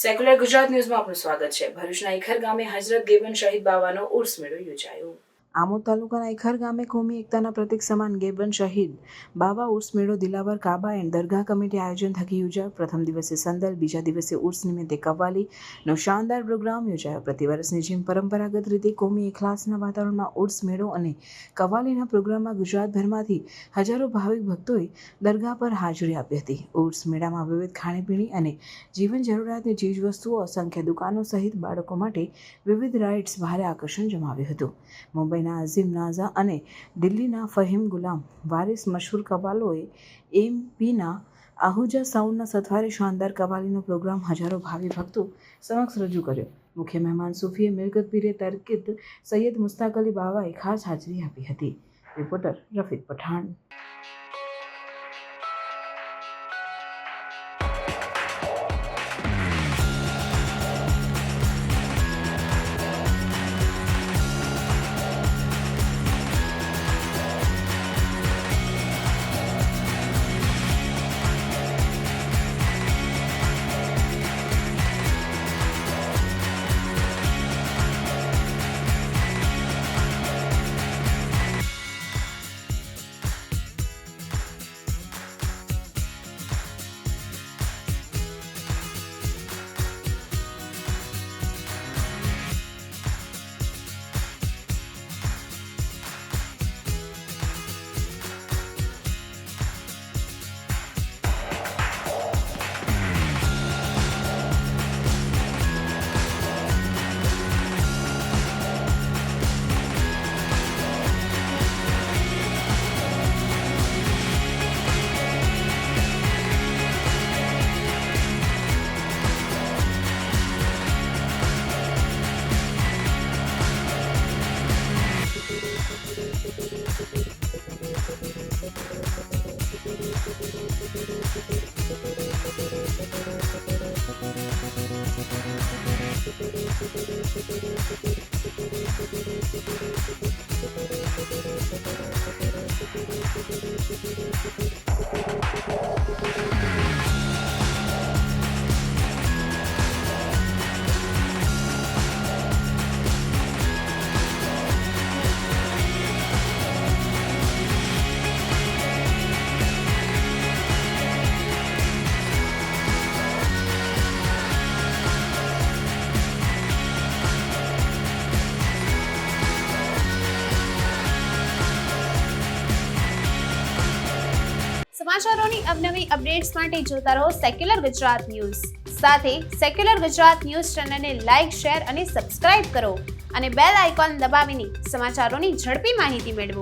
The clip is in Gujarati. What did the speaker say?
સેક્યુલર ગુજરાત ન્યૂઝમાં આપનું સ્વાગત છે। ભરૂચના ઈખર ગામે હજરત ગેબન શહીદ બાવાનો ઉર્સ મેળો યોજાયો। આમોદ તાલુકાના ઈખર ગામે કોમી એકતાના પ્રતિક સમાન ગેબન શહીદ બાવા ઉર્સ મેળો દિલાવર કાબા એન્ડ દરગાહ કમિટી આયોજન થકી યોજાયો। પ્રથમ દિવસે સંદલ, બીજા દિવસે ઉર્સ નિમિત્તે કવ્વાલીનો શાનદાર પ્રોગ્રામ યોજાયો। પ્રતિવર્ષની જેમ પરંપરાગત રીતે કોમી એખલાસના વાતાવરણમાં ઉર્સ મેળો અને કવ્વાલીના પ્રોગ્રામમાં ગુજરાતભરમાંથી હજારો ભાવિક ભક્તોએ દરગાહ પર હાજરી આપી હતી। ઉર્સ મેળામાં વિવિધ ખાણીપીણી અને જીવન જરૂરિયાતની ચીજવસ્તુઓ, અસંખ્ય દુકાનો સહિત બાળકો માટે વિવિધ રાઇડ્સ ભારે આકર્ષણ જમાવ્યું હતું। મુંબઈના અઝીમ નાઝા અને દિલ્હીના ફહીમ ગુલામ વારિસ મશહૂર કવ્વાલોએ એમપીના આહુજા સાઉન્ડના સથવારે શાનદાર કવ્વાલીનો પ્રોગ્રામ હજારો ભાવિ ભક્તો સમક્ષ રજૂ કર્યો। મુખ્ય મહેમાન સૂફીએ મિલકત પીરે તરકીદ સૈયદ મુસ્તાક અલી બાવાએ ખાસ હાજરી આપી હતી। રિપોર્ટર રફીક પઠાણ। સમાચારોની અવનવી અપડેટ્સ માટે જોતા રહો સેક્યુલર ગુજરાત ન્યૂઝ। સાથે સેક્યુલર ગુજરાત ન્યૂઝ ચેનલને લાઇક, શેર અને સબસ્ક્રાઇબ કરો અને બેલ આઇકોન દબાવીને સમાચારોની ઝડપી માહિતી મેળવો।